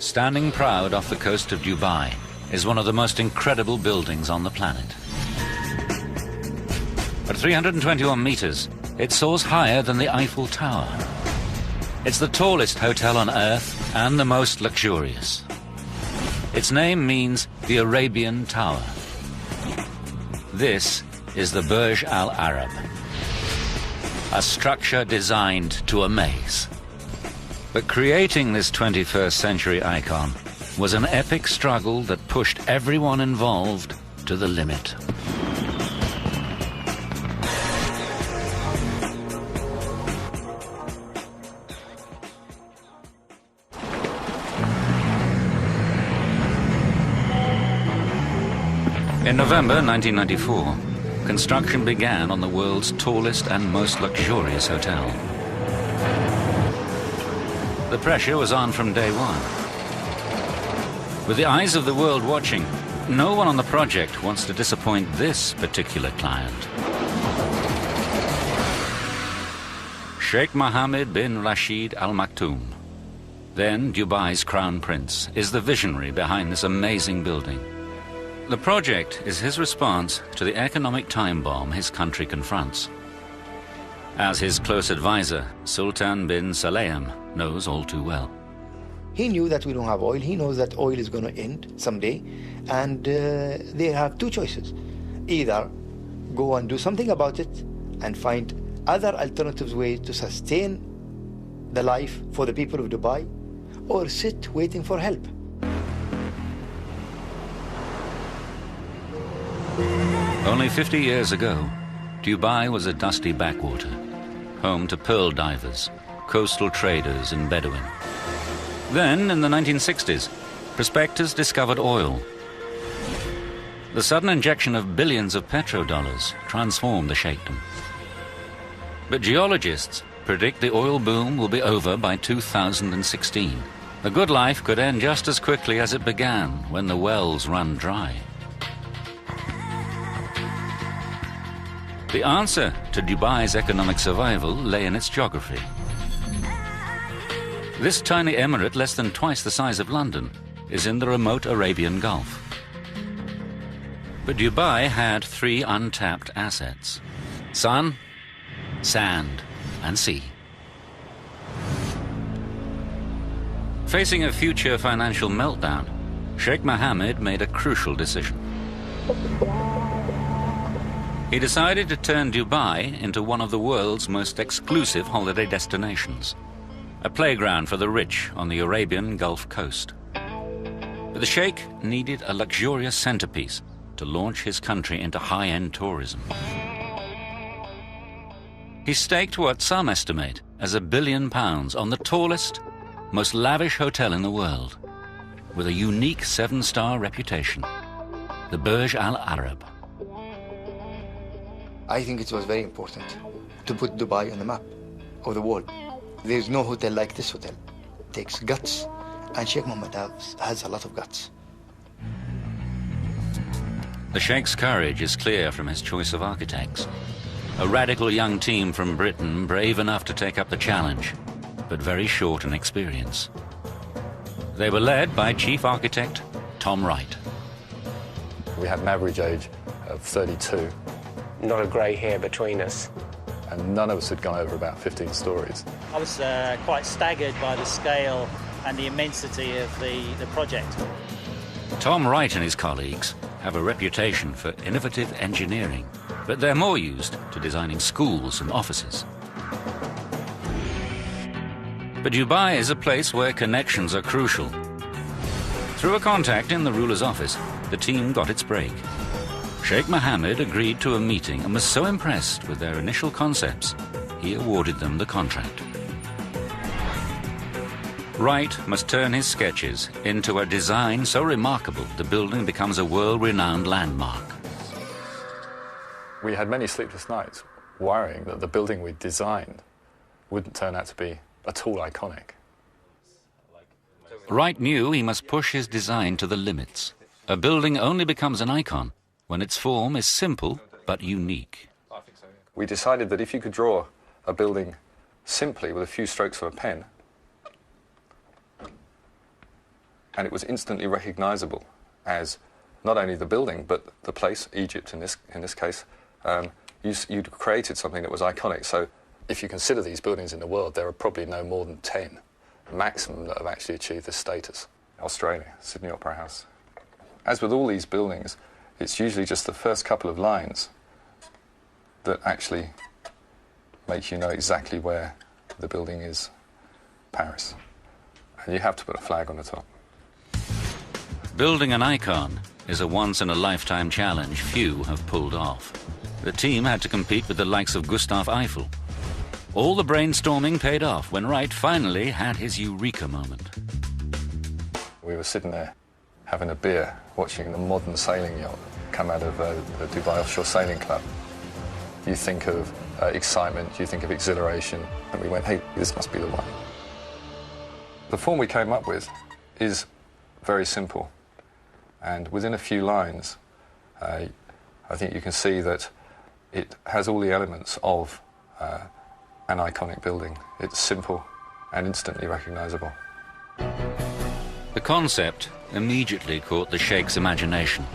Standing proud off the coast of Dubai is one of the most incredible buildings on the planet. At 321 meters, it soars higher than the Eiffel Tower. It's the tallest hotel on Earth and the most luxurious. Its name means the Arabian Tower. This is the Burj Al Arab, a structure designed to amaze. But creating this 21st century icon was an epic struggle that pushed everyone involved to the limit. In November 1994, construction began on the world's tallest and most luxurious hotel. The pressure was on from day one. With the eyes of the world watching, no one on the project wants to disappoint this particular client. Sheikh Mohammed bin Rashid Al Maktoum, then Dubai's crown prince, is the visionary behind this amazing building. The project is his response to the economic time bomb his country confronts. As his close advisor, Sultan bin Saleem knows all too well. He knew that we don't have oil. He knows that oil is going to end someday. And they have two choices. Either go and do something about it and find other alternative ways to sustain the life for the people of Dubai, or sit waiting for help. Only 50 years ago, Dubai was a dusty backwater, home to pearl divers, coastal traders and Bedouin. Then, in the 1960s, prospectors discovered oil. The sudden injection of billions of petrodollars transformed the sheikhdom. But geologists predict the oil boom will be over by 2016. The good life could end just as quickly as it began, when the wells run dry. The answer to Dubai's economic survival lay in its geography. This tiny emirate, less than twice the size of London, is in the remote Arabian Gulf. But Dubai had three untapped assets: sun, sand, and sea. Facing a future financial meltdown, Sheikh Mohammed made a crucial decision. He decided to turn Dubai into one of the world's most exclusive holiday destinations, a playground for the rich on the Arabian Gulf Coast. But the Sheikh needed a luxurious centerpiece to launch his country into high-end tourism. He staked what some estimate as £1 billion on the tallest, most lavish hotel in the world, with a unique 7-star reputation, the Burj Al Arab. I think it was very important to put Dubai on the map of the world. There's no hotel like this hotel. It takes guts, and Sheikh Mohammed has a lot of guts. The Sheikh's courage is clear from his choice of architects. A radical young team from Britain, brave enough to take up the challenge, but very short in experience. They were led by Chief Architect Tom Wright. We had an average age of 32. Not a grey hair between us. And none of us had gone over about 15 stories. I was quite staggered by the scale and the immensity of the project. Tom Wright and his colleagues have a reputation for innovative engineering, but they're more used to designing schools and offices. But Dubai is a place where connections are crucial. Through a contact in the ruler's office, the team got its break. Sheikh Mohammed agreed to a meeting and was so impressed with their initial concepts, he awarded them the contract. Wright must turn his sketches into a design so remarkable the building becomes a world-renowned landmark. We had many sleepless nights worrying that the building we designed wouldn't turn out to be at all iconic. Wright knew he must push his design to the limits. A building only becomes an icon when its form is simple but unique. We decided that if you could draw a building simply with a few strokes of a pen, and it was instantly recognizable as not only the building, but the place, Egypt in this case. You'd created something that was iconic. So if you consider these buildings in the world, there are probably no more than 10 maximum that have actually achieved this status. Australia, Sydney Opera House. As with all these buildings, it's usually just the first couple of lines that actually make you know exactly where the building is. Paris. And you have to put a flag on the top. Building an icon is a once-in-a-lifetime challenge few have pulled off. The team had to compete with the likes of Gustav Eiffel. All the brainstorming paid off when Wright finally had his eureka moment. We were sitting there having a beer, watching the modern sailing yacht come out of the Dubai Offshore Sailing Club. You think of excitement, you think of exhilaration, and we went, hey, this must be the one. The form we came up with is very simple, and within a few lines, I think you can see that it has all the elements of an iconic building. It's simple and instantly recognizable. The concept immediately caught the Sheikh's imagination.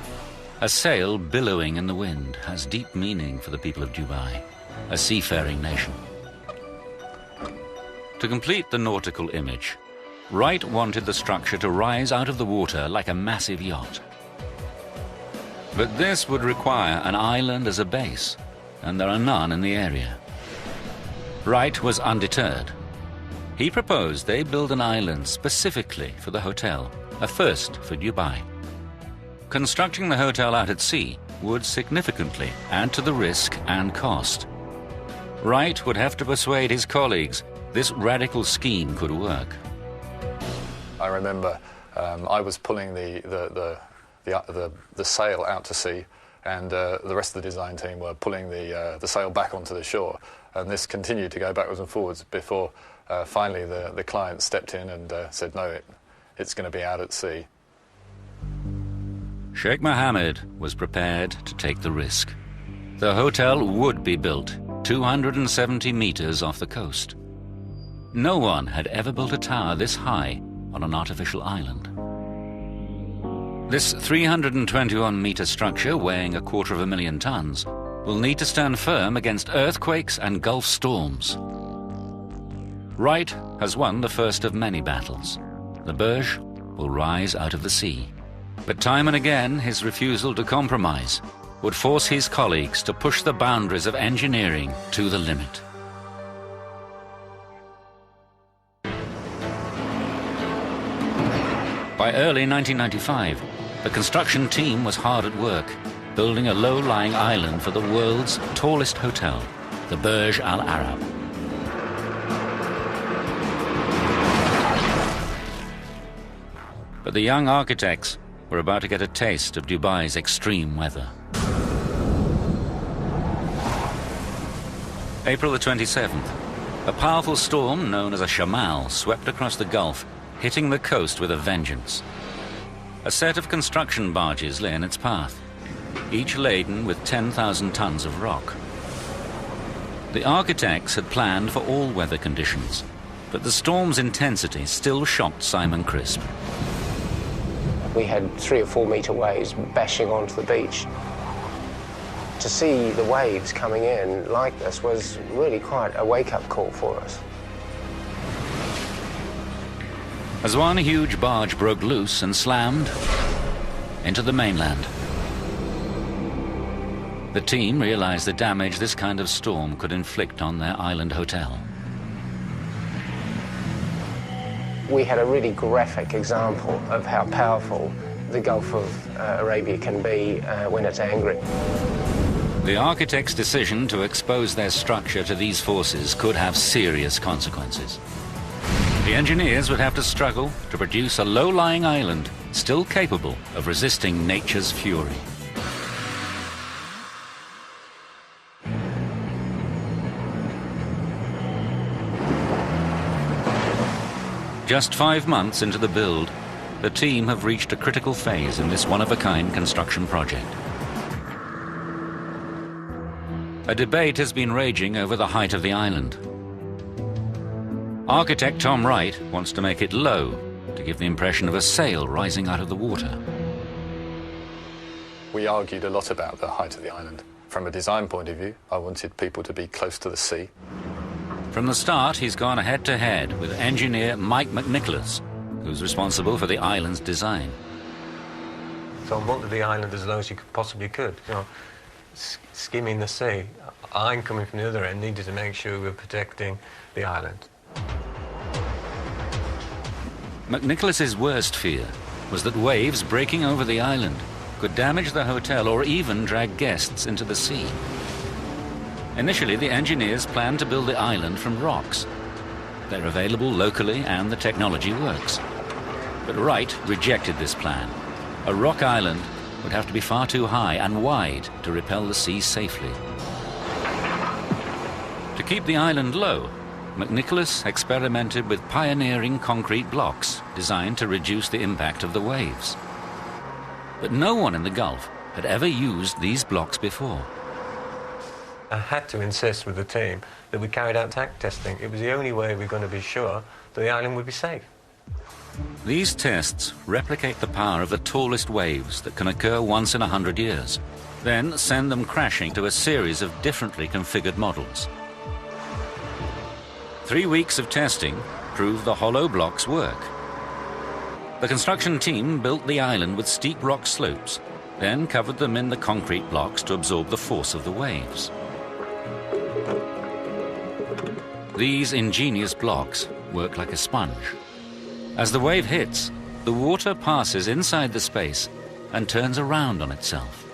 A sail billowing in the wind has deep meaning for the people of Dubai, a seafaring nation. To complete the nautical image, Wright wanted the structure to rise out of the water like a massive yacht. But this would require an island as a base, and there are none in the area. Wright was undeterred. He proposed they build an island specifically for the hotel, a first for Dubai. Constructing the hotel out at sea would significantly add to the risk and cost. Wright would have to persuade his colleagues this radical scheme could work. I remember I was pulling the sail out to sea, and the rest of the design team were pulling the sail back onto the shore, and this continued to go backwards and forwards before finally the client stepped in and said, no, it's going to be out at sea. Sheikh Mohammed was prepared to take the risk. The hotel would be built 270 meters off the coast. No one had ever built a tower this high on an artificial island. This 321-meter structure, weighing 250,000 tons, will need to stand firm against earthquakes and Gulf storms. Wright has won the first of many battles. The Burj will rise out of the sea. But time and again, his refusal to compromise would force his colleagues to push the boundaries of engineering to the limit. By early 1995, the construction team was hard at work, building a low-lying island for the world's tallest hotel, the Burj Al Arab. But the young architects were about to get a taste of Dubai's extreme weather. April the 27th, a powerful storm known as a shamal swept across the Gulf, hitting the coast with a vengeance. A set of construction barges lay in its path, each laden with 10,000 tons of rock. The architects had planned for all weather conditions, but the storm's intensity still shocked Simon Crisp. We had 3 or 4 metre waves bashing onto the beach. To see the waves coming in like this was really quite a wake-up call for us. As one huge barge broke loose and slammed into the mainland, the team realized the damage this kind of storm could inflict on their island hotel. We had a really graphic example of how powerful the Gulf of Arabia can be when it's angry. The architects' decision to expose their structure to these forces could have serious consequences. The engineers would have to struggle to produce a low-lying island still capable of resisting nature's fury. Just 5 months into the build, the team have reached a critical phase in this one-of-a-kind construction project. A debate has been raging over the height of the island. Architect Tom Wright wants to make it low, to give the impression of a sail rising out of the water. We argued a lot about the height of the island. From a design point of view, I wanted people to be close to the sea. From the start, he's gone head-to-head with engineer Mike McNicholas, who's responsible for the island's design. So I wanted the island as low as you possibly could, you know, skimming the sea. I'm coming from the other end, needed to make sure we were protecting the island. McNicholas's worst fear was that waves breaking over the island could damage the hotel or even drag guests into the sea. Initially, the engineers planned to build the island from rocks. They're available locally and the technology works. But Wright rejected this plan. A rock island would have to be far too high and wide to repel the sea safely. To keep the island low, McNicholas experimented with pioneering concrete blocks designed to reduce the impact of the waves. But no one in the Gulf had ever used these blocks before. I had to insist with the team that we carried out tack testing. It was the only way we were going to be sure that the island would be safe. These tests replicate the power of the tallest waves that can occur once in 100 years, then send them crashing to a series of differently configured models. 3 weeks of testing proved the hollow blocks work. The construction team built the island with steep rock slopes, then covered them in the concrete blocks to absorb the force of the waves. These ingenious blocks work like a sponge. As the wave hits, the water passes inside the space and turns around on itself.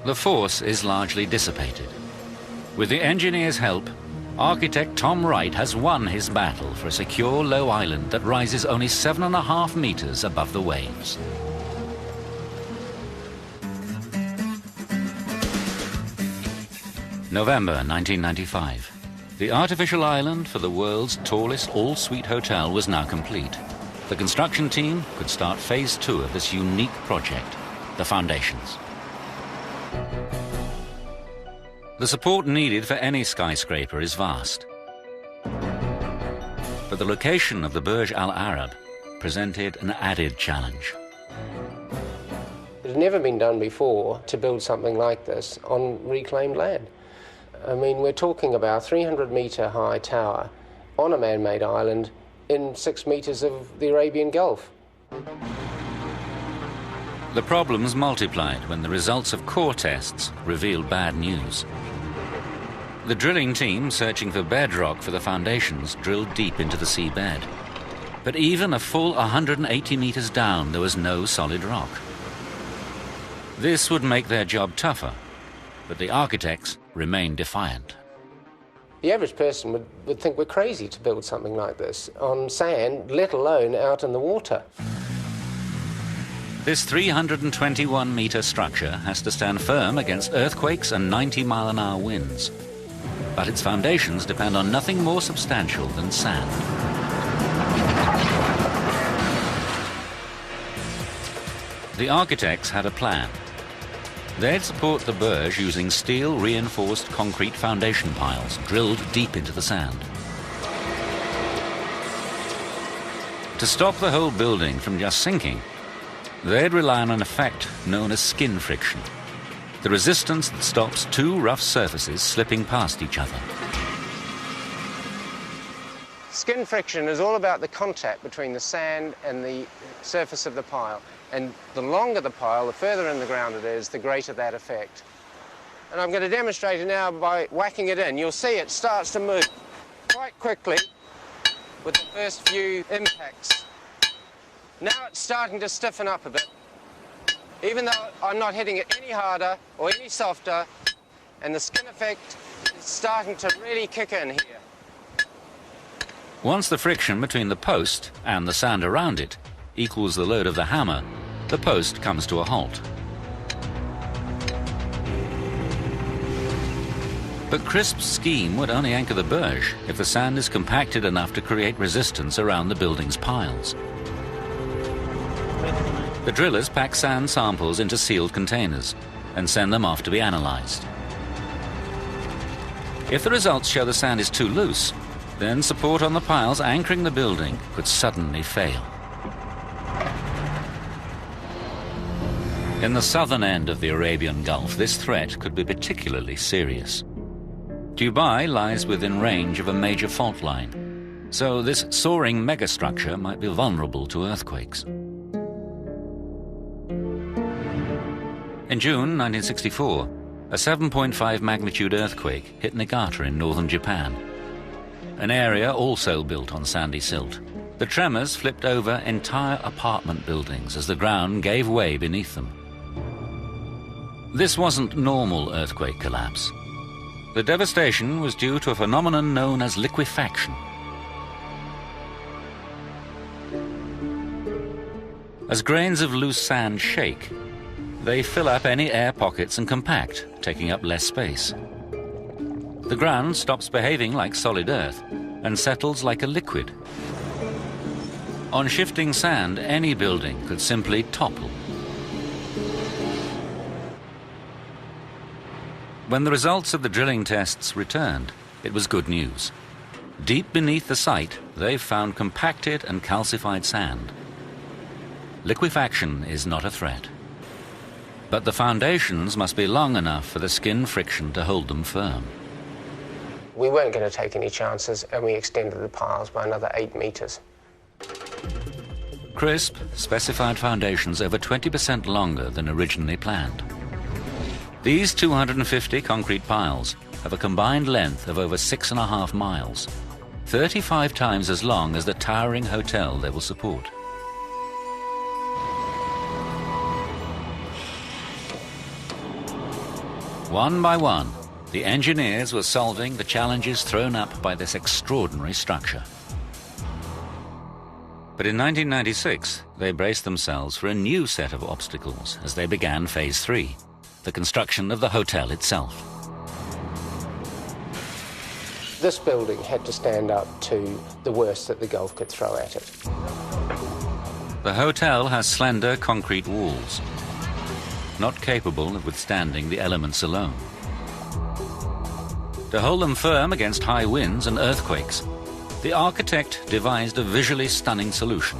The force is largely dissipated. With the engineers' help, architect Tom Wright has won his battle for a secure low island that rises only 7.5 meters above the waves. November 1995. The artificial island for the world's tallest all-suite hotel was now complete. The construction team could start phase 2 of this unique project, the foundations. The support needed for any skyscraper is vast. But the location of the Burj Al Arab presented an added challenge. It had never been done before to build something like this on reclaimed land. I mean, we're talking about a 300-metre high tower on a man-made island in 6 metres of the Arabian Gulf. The problems multiplied when the results of core tests revealed bad news. The drilling team searching for bedrock for the foundations drilled deep into the seabed. But even a full 180 meters down, there was no solid rock. This would make their job tougher, but the architects remained defiant. The average person would think we're crazy to build something like this on sand, let alone out in the water. This 321-meter structure has to stand firm against earthquakes and 90-mile-an-hour winds. But its foundations depend on nothing more substantial than sand. The architects had a plan. They'd support the Burj using steel-reinforced concrete foundation piles drilled deep into the sand. To stop the whole building from just sinking, they'd rely on an effect known as skin friction, the resistance that stops two rough surfaces slipping past each other. Skin friction is all about the contact between the sand and the surface of the pile. And the longer the pile, the further in the ground it is, the greater that effect. And I'm going to demonstrate it now by whacking it in. You'll see it starts to move quite quickly with the first few impacts. Now it's starting to stiffen up a bit. Even though I'm not hitting it any harder or any softer, and the skin effect is starting to really kick in here. Once the friction between the post and the sand around it equals the load of the hammer, the post comes to a halt. But Crisp's scheme would only anchor the Burj if the sand is compacted enough to create resistance around the building's piles. The drillers pack sand samples into sealed containers and send them off to be analyzed. If the results show the sand is too loose, then support on the piles anchoring the building could suddenly fail. In the southern end of the Arabian Gulf, this threat could be particularly serious. Dubai lies within range of a major fault line, so this soaring megastructure might be vulnerable to earthquakes. In June 1964, a 7.5 magnitude earthquake hit Niigata in northern Japan, an area also built on sandy silt. The tremors flipped over entire apartment buildings as the ground gave way beneath them. This wasn't normal earthquake collapse. The devastation was due to a phenomenon known as liquefaction. As grains of loose sand shake, they fill up any air pockets and compact, taking up less space. The ground stops behaving like solid earth and settles like a liquid. On shifting sand, any building could simply topple. When the results of the drilling tests returned, it was good news. Deep beneath the site, they found compacted and calcified sand. Liquefaction is not a threat. But the foundations must be long enough for the skin friction to hold them firm. We weren't going to take any chances, and we extended the piles by another 8 meters. Crisp specified foundations over 20% longer than originally planned. These 250 concrete piles have a combined length of over 6.5 miles, 35 times as long as the towering hotel they will support. One by one, the engineers were solving the challenges thrown up by this extraordinary structure. But in 1996, they braced themselves for a new set of obstacles as they began Phase 3, the construction of the hotel itself. This building had to stand up to the worst that the Gulf could throw at it. The hotel has slender concrete walls, not capable of withstanding the elements alone. To hold them firm against high winds and earthquakes, the architect devised a visually stunning solution.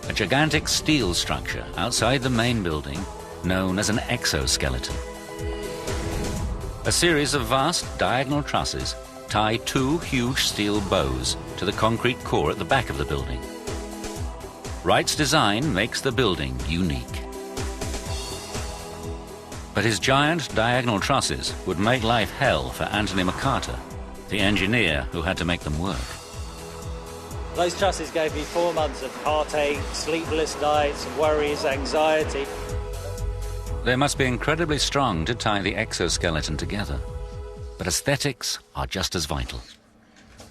A gigantic steel structure outside the main building known as an exoskeleton. A series of vast diagonal trusses tie 2 huge steel bows to the concrete core at the back of the building. Wright's design makes the building unique. But his giant diagonal trusses would make life hell for Anthony McCarter, the engineer who had to make them work. Those trusses gave me 4 months of heartache, sleepless nights, worries, anxiety. They must be incredibly strong to tie the exoskeleton together, but aesthetics are just as vital.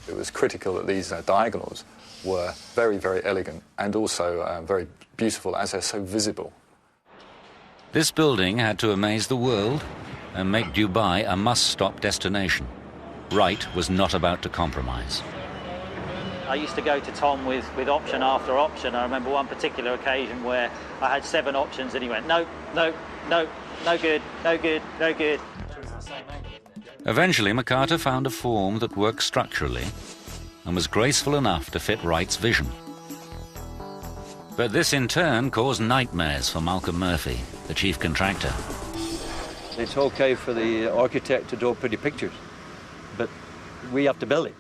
It was critical that these diagonals were very, very elegant and also very beautiful as they're so visible. This building had to amaze the world and make Dubai a must-stop destination. Wright was not about to compromise. I used to go to Tom with option after option. I remember one particular occasion where I had 7 options and he went, no, no, no, no good, no good, no good. Eventually, McCarter found a form that worked structurally and was graceful enough to fit Wright's vision. But this in turn caused nightmares for Malcolm Murphy, the chief contractor. It's okay for the architect to draw pretty pictures, but we have to build it.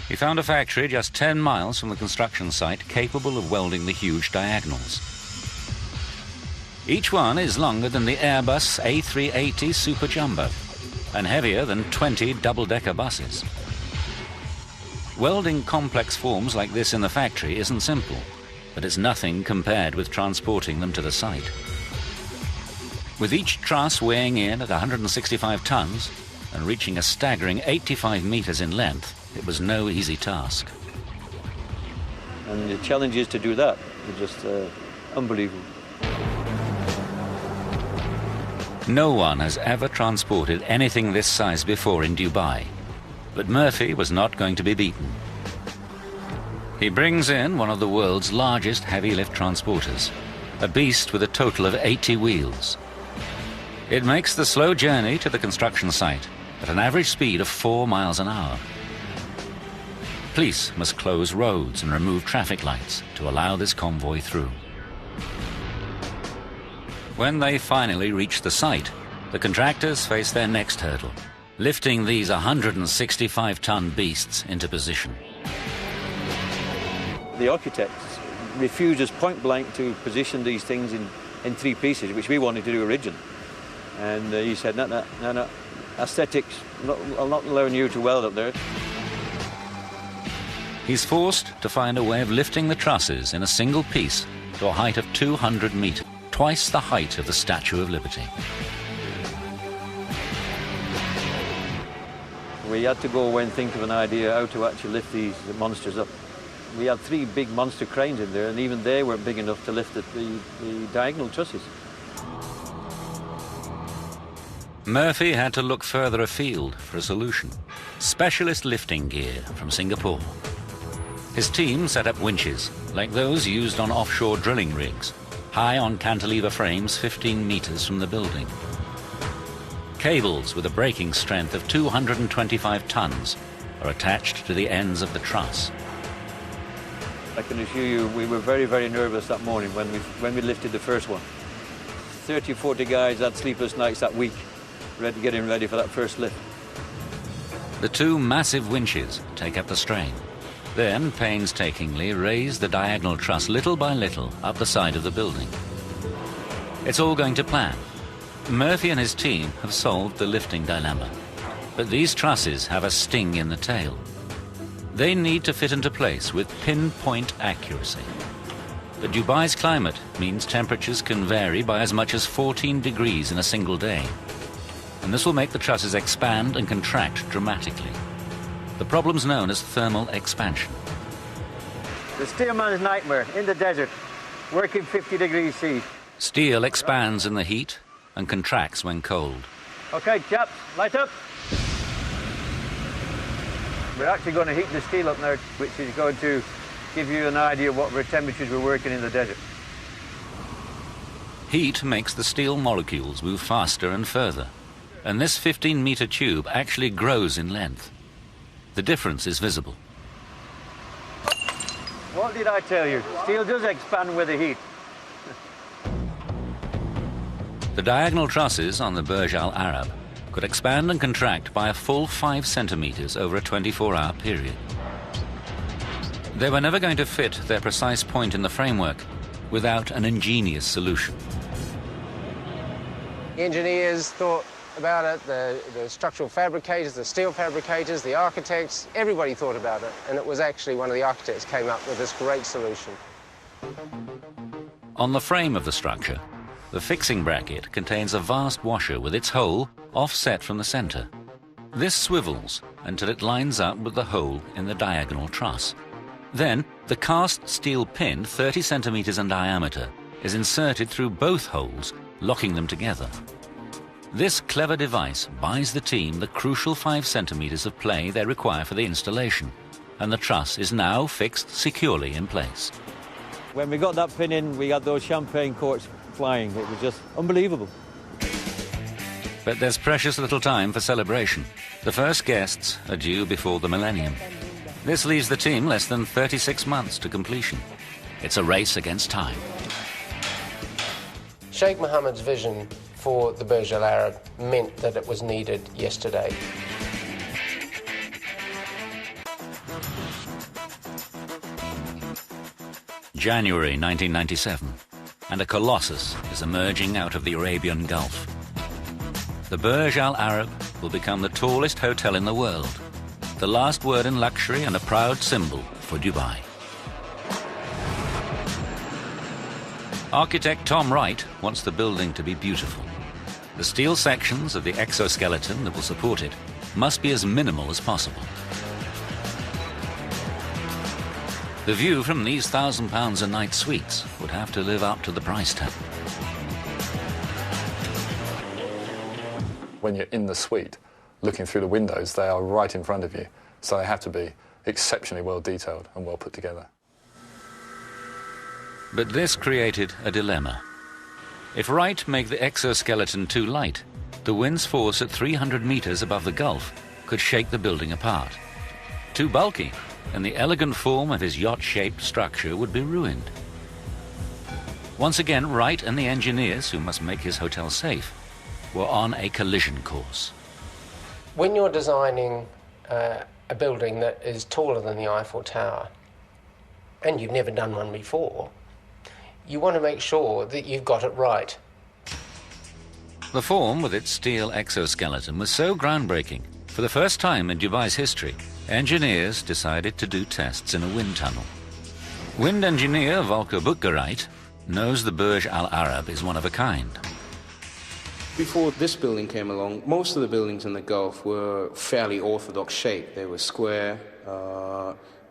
He found a factory just 10 miles from the construction site capable of welding the huge diagonals. Each one is longer than the Airbus A380 Super Jumbo and heavier than 20 double-decker buses. Welding complex forms like this in the factory isn't simple, but it's nothing compared with transporting them to the site. With each truss weighing in at 165 tons and reaching a staggering 85 meters in length, it was no easy task. And the challenges to do that are just unbelievable. No one has ever transported anything this size before in Dubai, but Murphy was not going to be beaten. He brings in one of the world's largest heavy-lift transporters, a beast with a total of 80 wheels. It makes the slow journey to the construction site at an average speed of 4 miles an hour. Police must close roads and remove traffic lights to allow this convoy through. When they finally reach the site, the contractors face their next hurdle, lifting these 165-ton beasts into position. The architect refuses point blank to position these things in three pieces, which we wanted to do originally. And he said, no, aesthetics, I'll not learn you to weld up there. He's forced to find a way of lifting the trusses in a single piece to a height of 200 meters, twice the height of the Statue of Liberty. We had to go away and think of an idea how to actually lift these monsters up. We had three big monster cranes in there, and even they weren't big enough to lift the diagonal trusses. Murphy had to look further afield for a solution. Specialist lifting gear from Singapore. His team set up winches, like those used on offshore drilling rigs, high on cantilever frames 15 meters from the building. Cables with a braking strength of 225 tons are attached to the ends of the truss. I can assure you we were very, very nervous that morning when we lifted the first one. 30 or 40 guys had sleepless nights that week, getting ready for that first lift. The two massive winches take up the strain, then painstakingly raise the diagonal truss little by little up the side of the building. It's all going to plan. Murphy and his team have solved the lifting dilemma, but these trusses have a sting in the tail. They need to fit into place with pinpoint accuracy. But Dubai's climate means temperatures can vary by as much as 14 degrees in a single day. And this will make the trusses expand and contract dramatically. The problem's known as thermal expansion. The steelman's nightmare in the desert, working 50 degrees C. Steel expands in the heat and contracts when cold. Okay, chaps, light up. We're actually going to heat the steel up now, which is going to give you an idea of what temperatures we're working in the desert. Heat makes the steel molecules move faster and further, and this 15-meter tube actually grows in length. The difference is visible. What did I tell you? Steel does expand with the heat. The diagonal trusses on the Burj Al Arab could expand and contract by a full 5 centimeters over a 24-hour period. They were never going to fit their precise point in the framework without an ingenious solution. The engineers thought about it, the structural fabricators, the steel fabricators, the architects, everybody thought about it, and it was actually one of the architects came up with this great solution. On the frame of the structure, the fixing bracket contains a vast washer with its hole offset from the center. This swivels until it lines up with the hole in the diagonal truss. Then, the cast steel pin, 30 centimeters in diameter, is inserted through both holes, locking them together. This clever device buys the team the crucial 5 centimeters of play they require for the installation, and the truss is now fixed securely in place. When we got that pin in, we had those champagne corks flying. It was just unbelievable. But there's precious little time for celebration. The first guests are due before the millennium. This leaves the team less than 36 months to completion. It's a race against time. Sheikh Mohammed's vision for the Burj Al Arab meant that it was needed yesterday. January 1997, and a colossus is emerging out of the Arabian Gulf. The Burj Al Arab will become the tallest hotel in the world, the last word in luxury and a proud symbol for Dubai. Architect Tom Wright wants the building to be beautiful. The steel sections of the exoskeleton that will support it must be as minimal as possible. The view from these £1,000 a night suites would have to live up to the price tag. When you're in the suite, looking through the windows, they are right in front of you, so they have to be exceptionally well detailed and well put together. But this created a dilemma. If Wright made the exoskeleton too light, the wind's force at 300 meters above the Gulf could shake the building apart. Too bulky, and the elegant form of his yacht-shaped structure would be ruined. Once again, Wright and the engineers who must make his hotel safe were on a collision course. When you're designing a building that is taller than the Eiffel Tower, and you've never done one before, you want to make sure that you've got it right. The form with its steel exoskeleton was so groundbreaking. For the first time in Dubai's history, engineers decided to do tests in a wind tunnel. Wind engineer Volker Buttgereit knows the Burj Al Arab is one of a kind. Before this building came along, most of the buildings in the Gulf were fairly orthodox shape. They were square,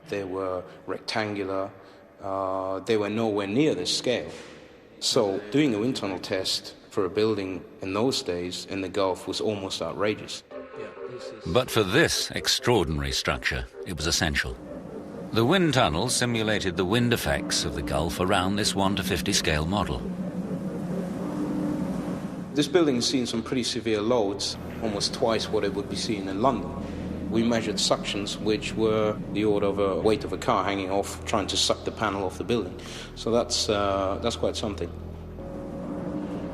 they were rectangular, they were nowhere near this scale. So doing a wind tunnel test for a building in those days in the Gulf was almost outrageous. But for this extraordinary structure, it was essential. The wind tunnel simulated the wind effects of the Gulf around this 1:50 scale model. This building has seen some pretty severe loads, almost twice what it would be seen in London. We measured suctions which were the order of a weight of a car hanging off, trying to suck the panel off the building. So that's quite something.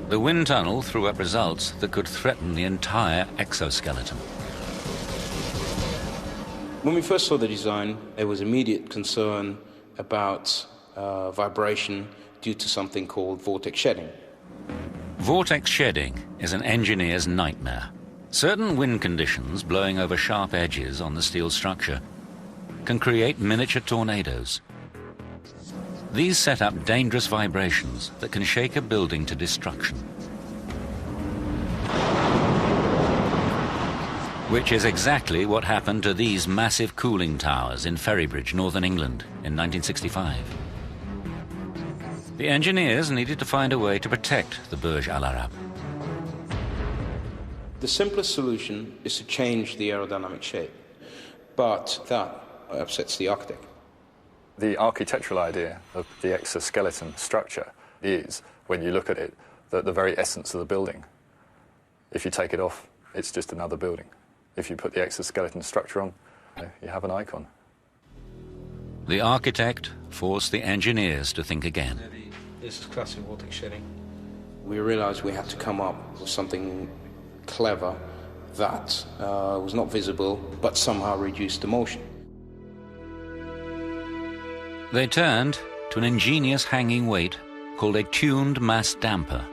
The wind tunnel threw up results that could threaten the entire exoskeleton. When we first saw the design, there was immediate concern about vibration due to something called vortex shedding. Vortex shedding is an engineer's nightmare. Certain wind conditions blowing over sharp edges on the steel structure can create miniature tornadoes. These set up dangerous vibrations that can shake a building to destruction. Which is exactly what happened to these massive cooling towers in Ferrybridge, Northern England, in 1965. The engineers needed to find a way to protect the Burj Al Arab. The simplest solution is to change the aerodynamic shape, but that upsets the architect. The architectural idea of the exoskeleton structure is, when you look at it, the very essence of the building. If you take it off, it's just another building. If you put the exoskeleton structure on, you have an icon. The architect forced the engineers to think again. This is classic vortex shedding. We realized we had to come up with something clever that was not visible, but somehow reduced the motion. They turned to an ingenious hanging weight called a tuned mass damper.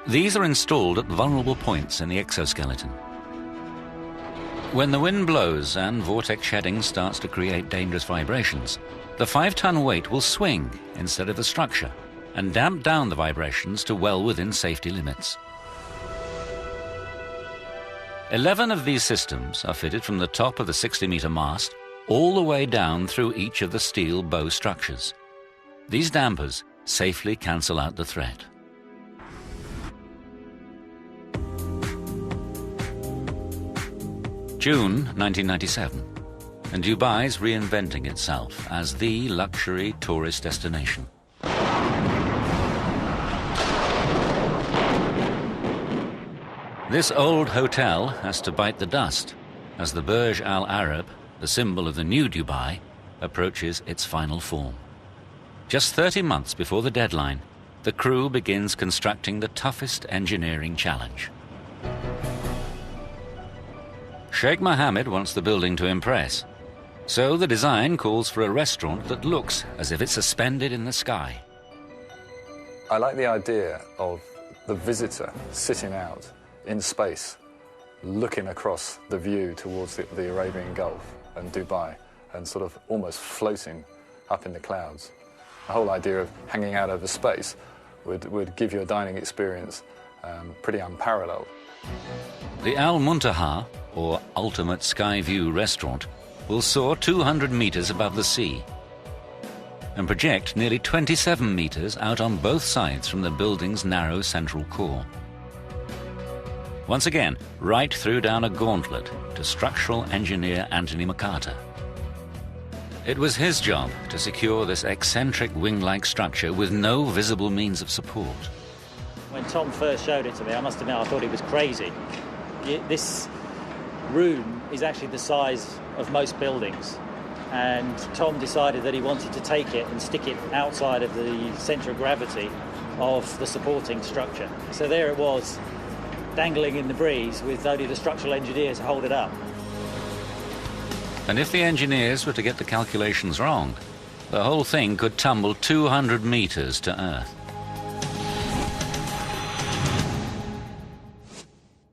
These are installed at vulnerable points in the exoskeleton. When the wind blows and vortex shedding starts to create dangerous vibrations, the 5-ton weight will swing instead of the structure and damp down the vibrations to well within safety limits. 11 of these systems are fitted from the top of the 60-meter mast all the way down through each of the steel bow structures. These dampers safely cancel out the threat. June 1997, and Dubai's reinventing itself as the luxury tourist destination. This old hotel has to bite the dust as the Burj Al Arab, the symbol of the new Dubai, approaches its final form. Just 30 months before the deadline, the crew begins constructing the toughest engineering challenge. Sheikh Mohammed wants the building to impress, so the design calls for a restaurant that looks as if it's suspended in the sky. I like the idea of the visitor sitting out in space, looking across the view towards the Arabian Gulf and Dubai, and sort of almost floating up in the clouds. The whole idea of hanging out over space would give you a dining experience pretty unparalleled. The Al Muntaha, or Ultimate Sky View restaurant, will soar 200 meters above the sea and project nearly 27 meters out on both sides from the building's narrow central core. Once again, Wright threw down a gauntlet to structural engineer Anthony McCarter. It was his job to secure this eccentric wing-like structure with no visible means of support. When Tom first showed it to me, I must admit I thought he was crazy. This room is actually the size of most buildings, and Tom decided that he wanted to take it and stick it outside of the centre of gravity of the supporting structure. So there it was, dangling in the breeze with only the structural engineer to hold it up. And if the engineers were to get the calculations wrong, the whole thing could tumble 200 metres to Earth.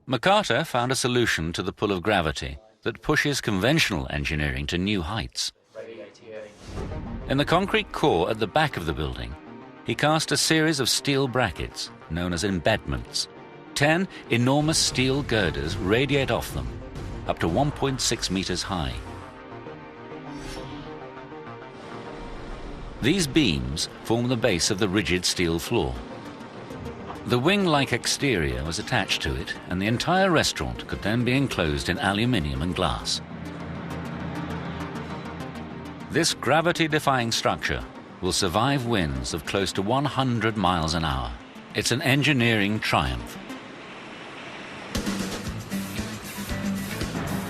MacArthur found a solution to the pull of gravity that pushes conventional engineering to new heights. In the concrete core at the back of the building, he cast a series of steel brackets known as embedments. 10 enormous steel girders radiate off them, up to 1.6 metres high. These beams form the base of the rigid steel floor. The wing-like exterior was attached to it, and the entire restaurant could then be enclosed in aluminium and glass. This gravity-defying structure will survive winds of close to 100 miles an hour. It's an engineering triumph.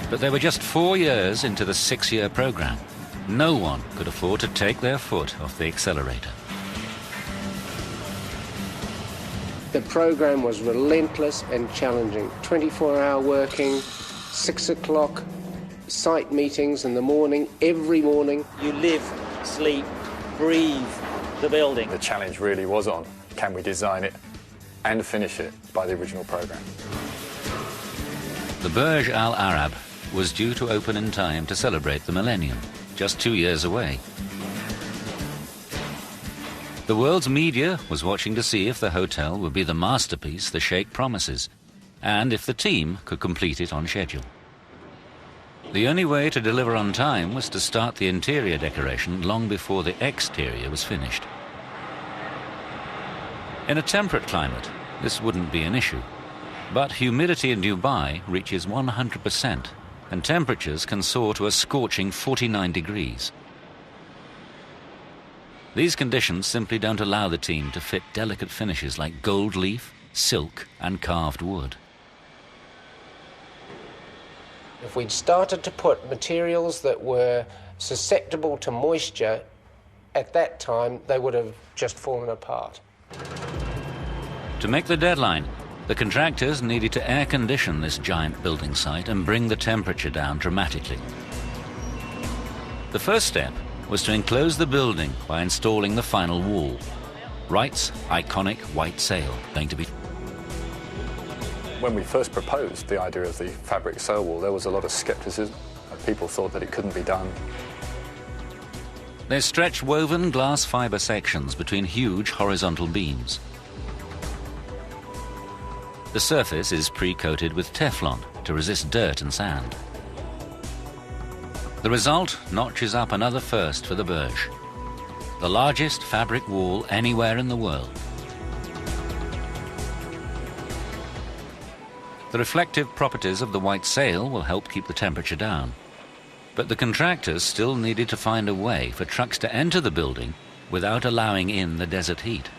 But they were just 4 years into the 6-year program. No one could afford to take their foot off the accelerator. The program was relentless and challenging. 24-hour working, 6 o'clock, site meetings in the morning, every morning. You live, sleep, breathe the building. The challenge really was on, can we design it and finish it by the original program? The Burj Al Arab was due to open in time to celebrate the millennium, just 2 years away. The world's media was watching to see if the hotel would be the masterpiece the Sheikh promises, and if the team could complete it on schedule. The only way to deliver on time was to start the interior decoration long before the exterior was finished. In a temperate climate, this wouldn't be an issue, but humidity in Dubai reaches 100%, and temperatures can soar to a scorching 49 degrees. These conditions simply don't allow the team to fit delicate finishes like gold leaf, silk and carved wood. If we'd started to put materials that were susceptible to moisture, at that time they would have just fallen apart. To make the deadline, the contractors needed to air condition this giant building site and bring the temperature down dramatically. The first step was to enclose the building by installing the final wall. Wright's iconic white sail, going to be... When we first proposed the idea of the fabric sail wall, there was a lot of scepticism. People thought that it couldn't be done. There's stretch woven glass fibre sections between huge horizontal beams. The surface is pre-coated with Teflon to resist dirt and sand. The result notches up another first for the Burj, the largest fabric wall anywhere in the world. The reflective properties of the white sail will help keep the temperature down, but the contractors still needed to find a way for trucks to enter the building without allowing in the desert heat.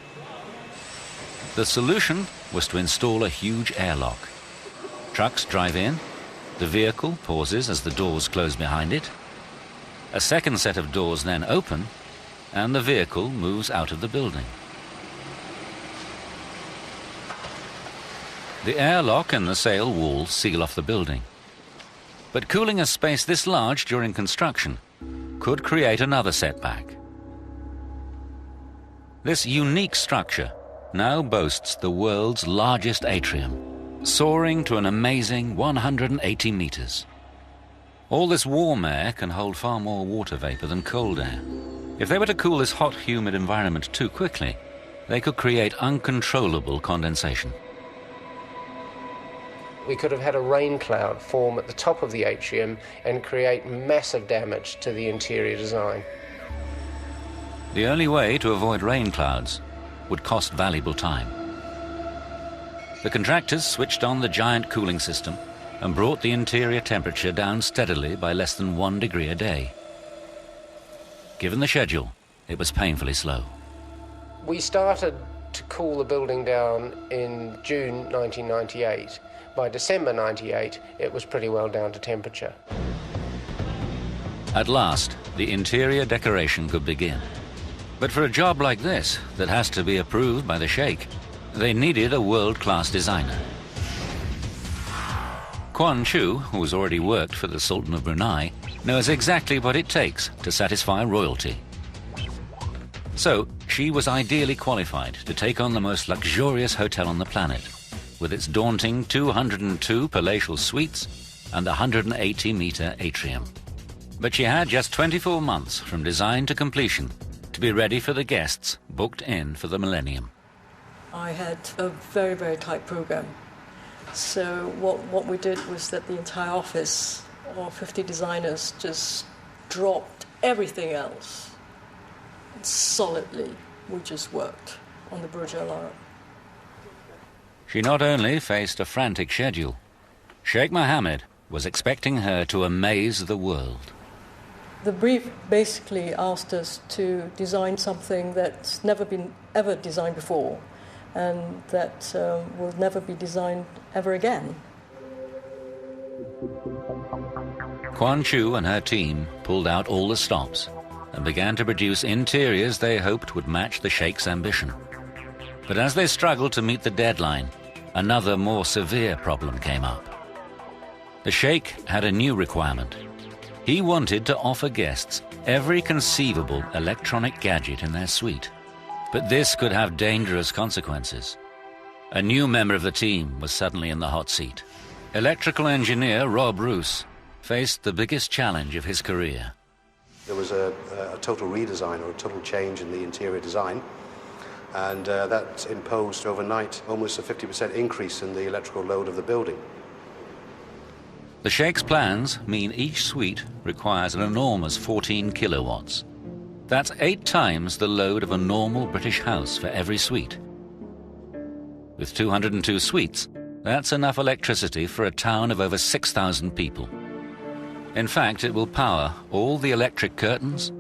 The solution was to install a huge airlock. Trucks drive in, the vehicle pauses as the doors close behind it. A second set of doors then open, and the vehicle moves out of the building. The airlock and the sail wall seal off the building. But cooling a space this large during construction could create another setback. This unique structure now boasts the world's largest atrium, soaring to an amazing 180 meters. All this warm air can hold far more water vapor than cold air. If they were to cool this hot, humid environment too quickly, they could create uncontrollable condensation. We could have had a rain cloud form at the top of the atrium and create massive damage to the interior design. The only way to avoid rain clouds would cost valuable time. The contractors switched on the giant cooling system and brought the interior temperature down steadily by less than 1 degree a day. Given the schedule, it was painfully slow. We started to cool the building down in June 1998. By December 98, it was pretty well down to temperature. At last, the interior decoration could begin. But for a job like this, that has to be approved by the Sheikh, they needed a world-class designer. Quan Chu, who's already worked for the Sultan of Brunei, knows exactly what it takes to satisfy royalty. So, she was ideally qualified to take on the most luxurious hotel on the planet, with its daunting 202 palatial suites and the 180-meter atrium. But she had just 24 months from design to completion to be ready for the guests booked in for the millennium. I had a very, very tight program. So what we did was that the entire office, all 50 designers, just dropped everything else. Solidly, we just worked on the Burj Al Arab. She not only faced a frantic schedule, Sheikh Mohammed was expecting her to amaze the world. The brief basically asked us to design something that's never been ever designed before, and that will never be designed ever again. Quan Chu and her team pulled out all the stops and began to produce interiors they hoped would match the Sheikh's ambition. But as they struggled to meet the deadline, another more severe problem came up. The Sheikh had a new requirement. He wanted to offer guests every conceivable electronic gadget in their suite. But this could have dangerous consequences. A new member of the team was suddenly in the hot seat. Electrical engineer Rob Roos faced the biggest challenge of his career. There was a total redesign or a total change in the interior design, and that imposed overnight almost a 50% increase in the electrical load of the building. The Sheikh's plans mean each suite requires an enormous 14 kilowatts. That's 8 times the load of a normal British house for every suite. With 202 suites, that's enough electricity for a town of over 6,000 people. In fact, it will power all the electric curtains,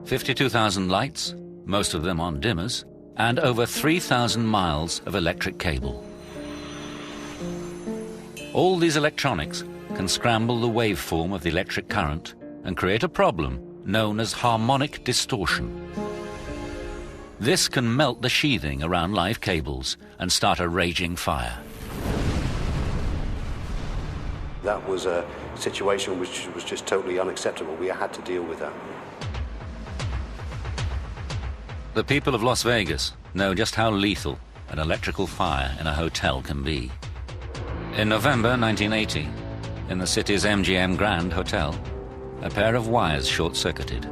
52,000 lights, most of them on dimmers, and over 3,000 miles of electric cable. All these electronics can scramble the waveform of the electric current and create a problem known as harmonic distortion. This can melt the sheathing around live cables and start a raging fire. That was a situation which was just totally unacceptable. We had to deal with that. The people of Las Vegas know just how lethal an electrical fire in a hotel can be. In November 1980, in the city's MGM Grand Hotel, a pair of wires short-circuited.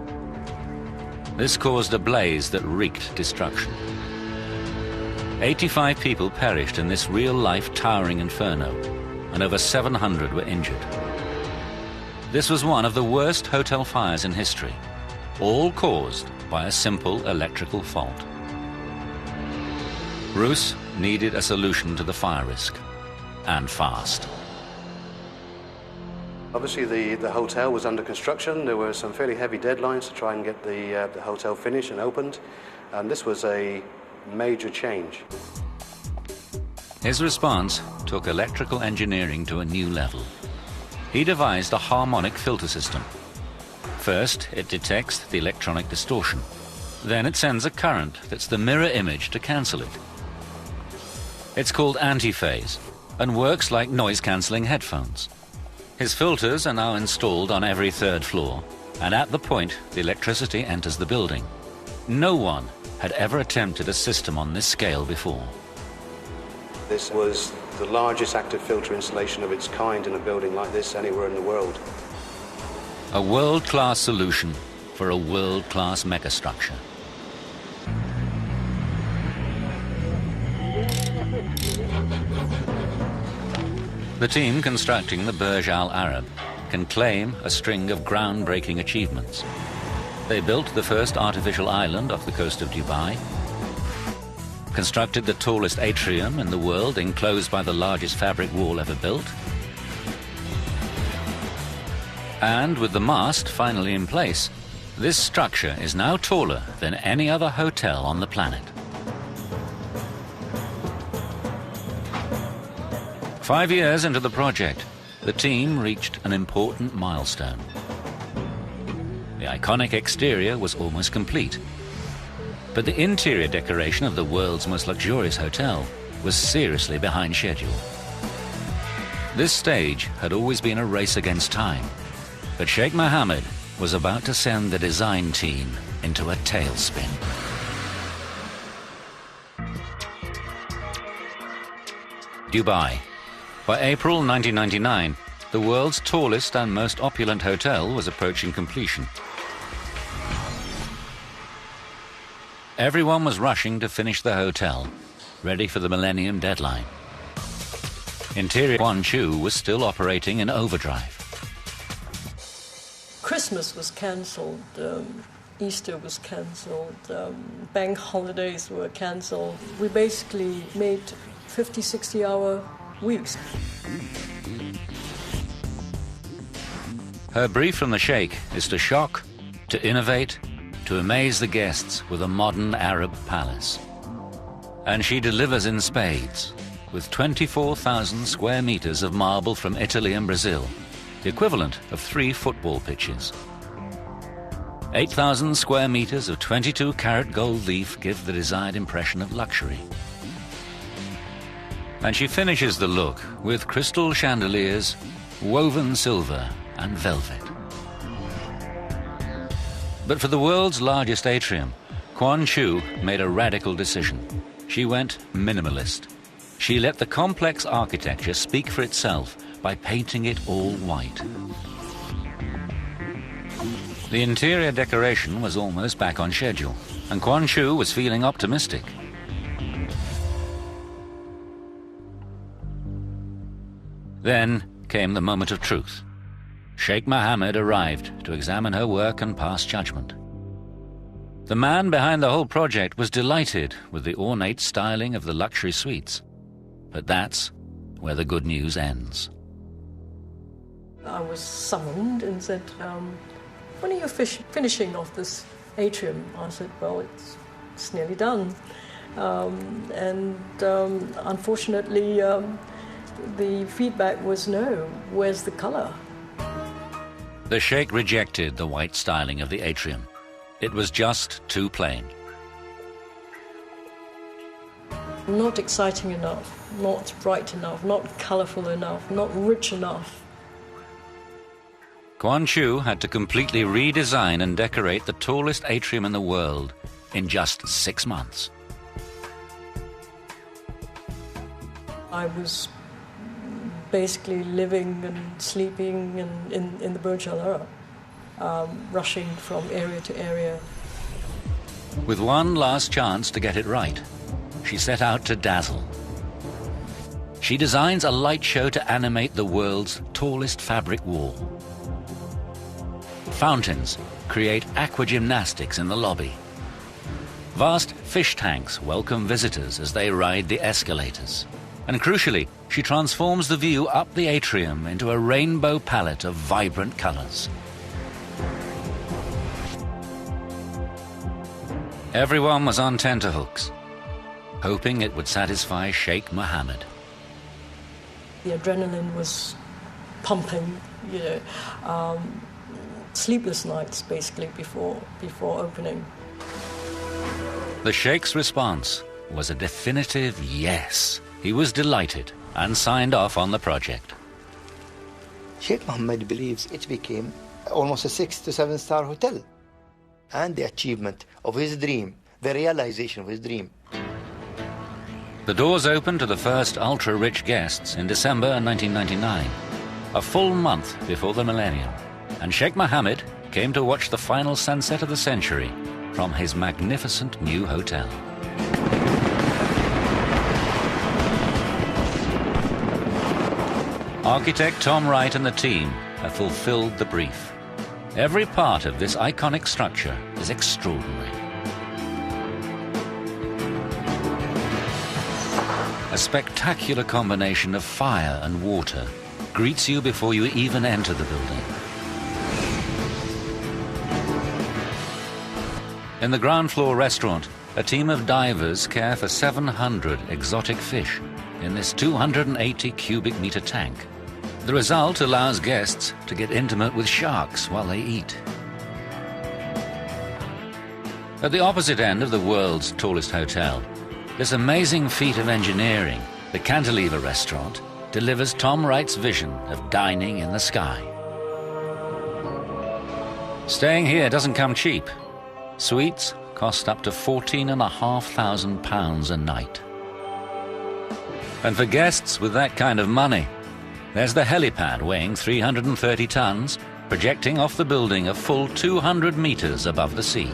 This caused a blaze that wreaked destruction. 85 people perished in this real-life towering inferno, and over 700 were injured. This was one of the worst hotel fires in history, all caused by a simple electrical fault. Roos needed a solution to the fire risk, and fast. Obviously, the hotel was under construction. There were some fairly heavy deadlines to try and get the hotel finished and opened, and this was a major change. His response took electrical engineering to a new level. He devised a harmonic filter system. First, it detects the electronic distortion. Then it sends a current that's the mirror image to cancel it. It's called antiphase and works like noise-cancelling headphones. His filters are now installed on every third floor, and at the point the electricity enters the building. No one had ever attempted a system on this scale before. This was the largest active filter installation of its kind in a building like this anywhere in the world. A world-class solution for a world-class megastructure. The team constructing the Burj Al Arab can claim a string of groundbreaking achievements. They built the first artificial island off the coast of Dubai, constructed the tallest atrium in the world enclosed by the largest fabric wall ever built, and with the mast finally in place, this structure is now taller than any other hotel on the planet. 5 years into the project, the team reached an important milestone. iconic exterior was almost complete. But the interior decoration of the world's most luxurious hotel was seriously behind schedule. This stage had always been a race against time, but Sheikh Mohammed was about to send the design team into a tailspin. Dubai. By April 1999, the world's tallest and most opulent hotel was approaching completion. Everyone was rushing to finish the hotel, ready for the Millennium deadline. Interior Quan Chu was still operating in overdrive. Christmas was cancelled, Easter was cancelled, bank holidays were cancelled. We basically made 50, 60-hour weeks. Her brief from the Sheikh is to shock, to innovate, to amaze the guests with a modern Arab palace. And she delivers in spades, with 24,000 square meters of marble from Italy and Brazil, the equivalent of 3 football pitches. 8,000 square meters of 22-carat gold leaf give the desired impression of luxury. And she finishes the look with crystal chandeliers, woven silver and velvet. But for the world's largest atrium, Quan Chu made a radical decision. She went minimalist. She let the complex architecture speak for itself by painting it all white. The interior decoration was almost back on schedule, and Quan Chu was feeling optimistic. Then came the moment of truth. Sheikh Mohammed arrived to examine her work and pass judgment. The man behind the whole project was delighted with the ornate styling of the luxury suites. But that's where the good news ends. I was summoned and said, when are you finishing off this atrium? I said, well, it's nearly done. Unfortunately, the feedback was no. Where's the color? The Sheikh rejected the white styling of the atrium. It was just too plain. Not exciting enough, not bright enough, not colorful enough, not rich enough. Quan Chu had to completely redesign and decorate the tallest atrium in the world in just 6 months. I was basically living and sleeping in the Burj Al Arab, rushing from area to area. With one last chance to get it right, she set out to dazzle. She designs a light show to animate the world's tallest fabric wall. Fountains create aqua gymnastics in the lobby. Vast fish tanks welcome visitors as they ride the escalators. And crucially, she transforms the view up the atrium into a rainbow palette of vibrant colors. Everyone was on tenterhooks, hoping it would satisfy Sheikh Mohammed. The adrenaline was pumping, sleepless nights basically before opening. The Sheikh's response was a definitive yes. He was delighted and signed off on the project. Sheikh Mohammed believes it became almost a 6 to 7 star hotel. And the achievement of his dream, the realization of his dream. The doors opened to the first ultra-rich guests in December 1999, a full month before the millennium, and Sheikh Mohammed came to watch the final sunset of the century from his magnificent new hotel. Architect Tom Wright and the team have fulfilled the brief. Every part of this iconic structure is extraordinary. A spectacular combination of fire and water greets you before you even enter the building. In the ground floor restaurant, a team of divers care for 700 exotic fish in this 280 cubic meter tank. The result allows guests to get intimate with sharks while they eat. At the opposite end of the world's tallest hotel, this amazing feat of engineering, the Cantilever restaurant, delivers Tom Wright's vision of dining in the sky. Staying here doesn't come cheap. Suites cost up to £14,500 a night. And for guests with that kind of money, there's the helipad weighing 330 tons, projecting off the building a full 200 meters above the sea.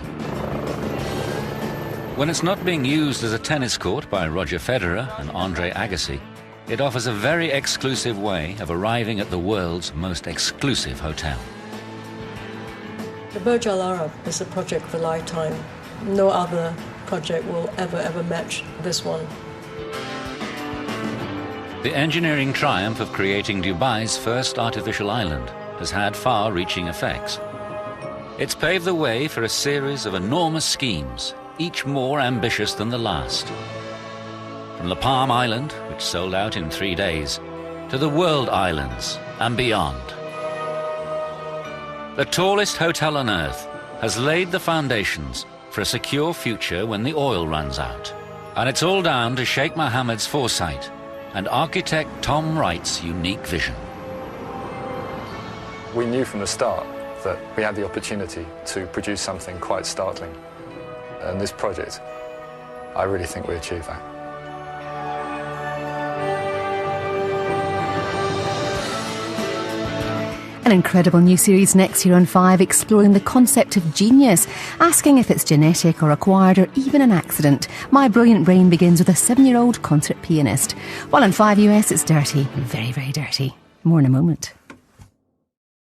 When it's not being used as a tennis court by Roger Federer and Andre Agassi, it offers a very exclusive way of arriving at the world's most exclusive hotel. The Burj Al Arab is a project of a lifetime. No other project will ever match this one. The engineering triumph of creating Dubai's first artificial island has had far-reaching effects. It's paved the way for a series of enormous schemes, each more ambitious than the last. From the Palm Island, which sold out in 3 days, to the World Islands and beyond. The tallest hotel on Earth has laid the foundations for a secure future when the oil runs out. And it's all down to Sheikh Mohammed's foresight and architect Tom Wright's unique vision. We knew from the start that we had the opportunity to produce something quite startling. And this project, I really think we achieved that. An incredible new series next year on 5, exploring the concept of genius, asking if it's genetic or acquired or even an accident. My Brilliant Brain begins with a 7-year-old concert pianist. While on 5 US, it's dirty, very, very dirty. More in a moment.